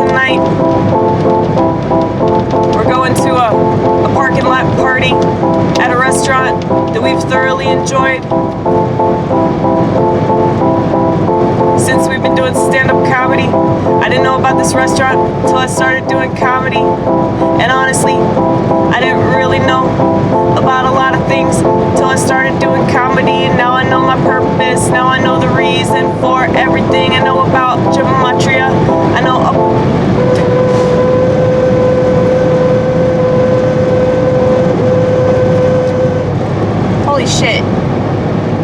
tonight. We're going to a parking lot party at a restaurant that we've thoroughly enjoyed since we've been doing stand-up comedy. I didn't know about this restaurant until I started doing comedy, and honestly, I didn't really know about a lot of things until I started doing comedy. And now I know my purpose. Now I know the reason for everything. I know about gematria. I know holy shit.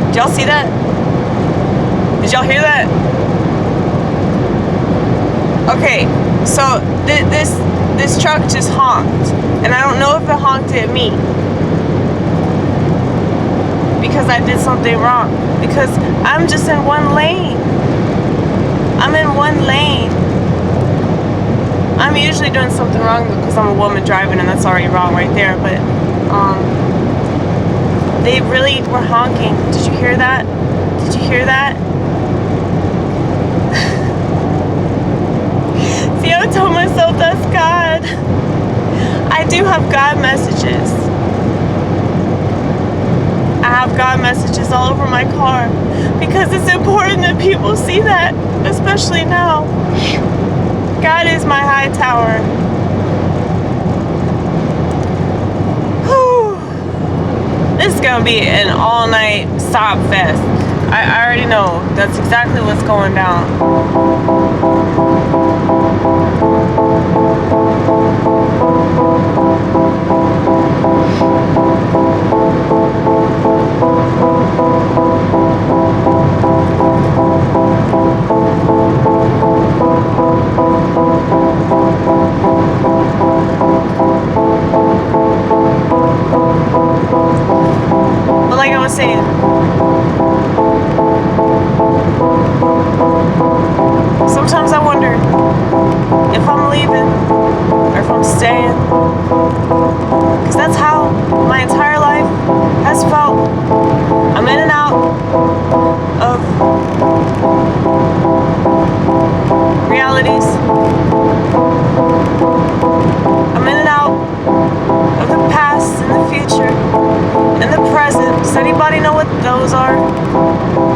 Did y'all see that? Did y'all hear that? Okay, so this truck just honked, and I don't know if it honked at me because I did something wrong, because I'm just in one lane. I'm in one lane. I'm usually doing something wrong because I'm a woman driving, and that's already wrong right there, but they really were honking. Did you hear that? Did you hear that? See, I told myself that's God. I do have God messages. I have God messages all over my car because it's important that people see that, especially now. God is my high tower. Whew. This is gonna be an all-night sob fest. I already know that's exactly what's going down. But like I was saying, sometimes I wonder if I'm leaving or if I'm staying, because that's how my entire life has felt. I'm in and out of realities. I'm in and out of the past and the future and the present. Does anybody know what those are?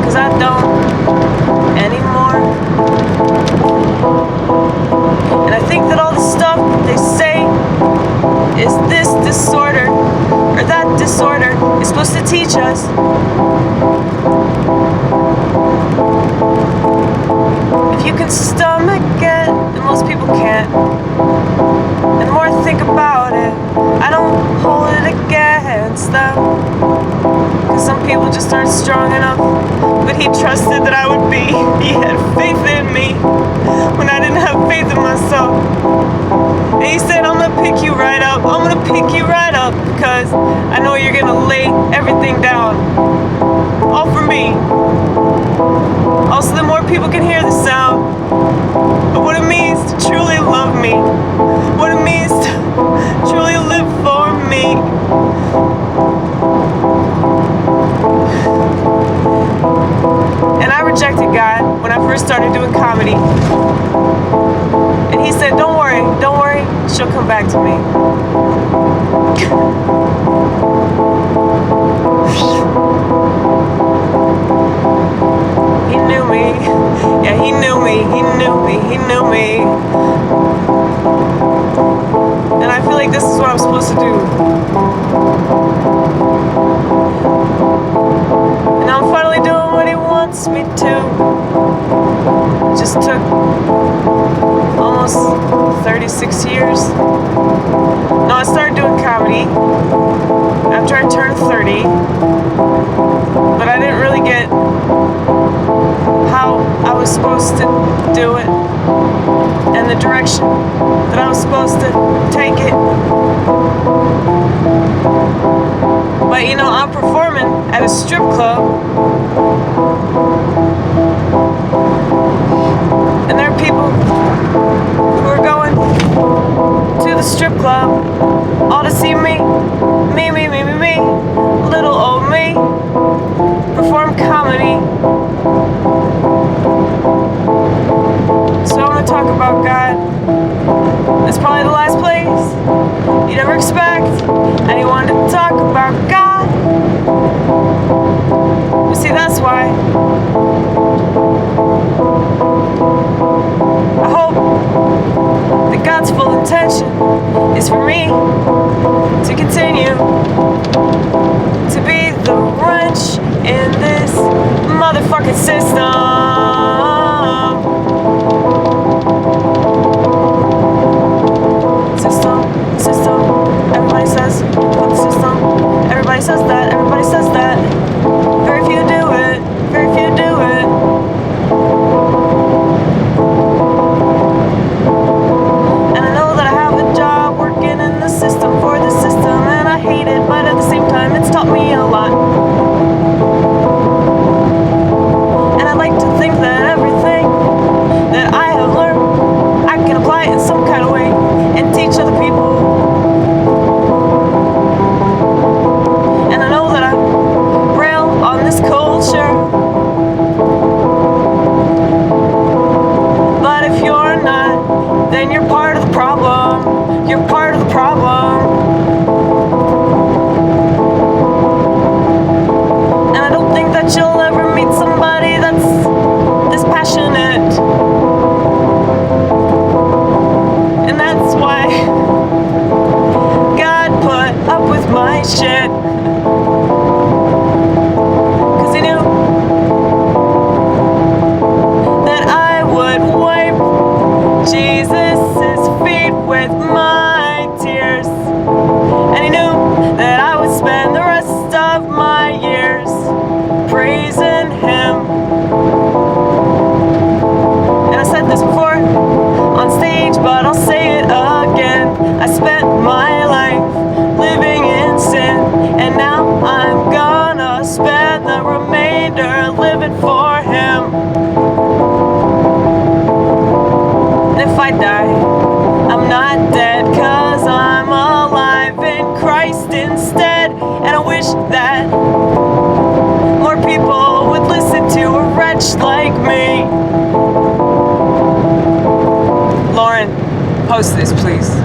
Because I don't anymore. And I think that all the stuff they say is this disorder or that disorder is supposed to teach us. If you can stomach it, and most people can't. And the more I think about it, I don't hold it against them. Cause some people just aren't strong enough. But he trusted that I would be. He had faith in me when I didn't have faith in myself. And he said, I'm gonna pick you right up. I'm gonna pick you right up because I know you're gonna lay everything down. All for me. Also, the more people can hear the sound of what it means to truly love me, what it means to truly live for me. And I rejected God when I first started doing comedy. And he said, don't worry, she'll come back to me. He knew me. Yeah, he knew me. He knew me. And I feel like this is what I'm supposed to do. And I'm finally doing what he wants me to. It just took almost 36 years. No, I started doing comedy after I turned 30. But I didn't really get how I was supposed to do it and the direction that I was supposed to take it. But you know, I'm performing at a strip club, and there are people who are going to the strip club all to see me, little old me, perform comedy. So I'm gonna talk about God. It's probably the last place you'd ever expect anyone to talk about God. You see, that's why I hope that God's full intention is for me to continue to be the wrench in this motherfucking system. Everybody says, fuck the system. Everybody says that, everybody says that. Very few do it, very few do it. And I know that I have a job working in the system for the system, and I hate it, but at the same time it's taught me a lot. And I like to think that everything that I have learned, I can apply it in some kind of way and teach other people. And I know that I rail on this culture, but if you're not, then you're part of the problem. You're part of the problem. And I don't think that you'll ever meet somebody that's this passionate. And that's why God put up with my shit. Cause he knew that I would wipe Jesus' feet with my tears. And he knew that I would spend the rest of my years praising him. And I said this before on stage, but I'll say it again. I spent my life living in sin, and now I'm gonna spend the remainder living for him. And if I die, I'm not dead, cause I'm alive in Christ instead. And I wish that more people would listen to a wretch like me. Lauren, post this, please.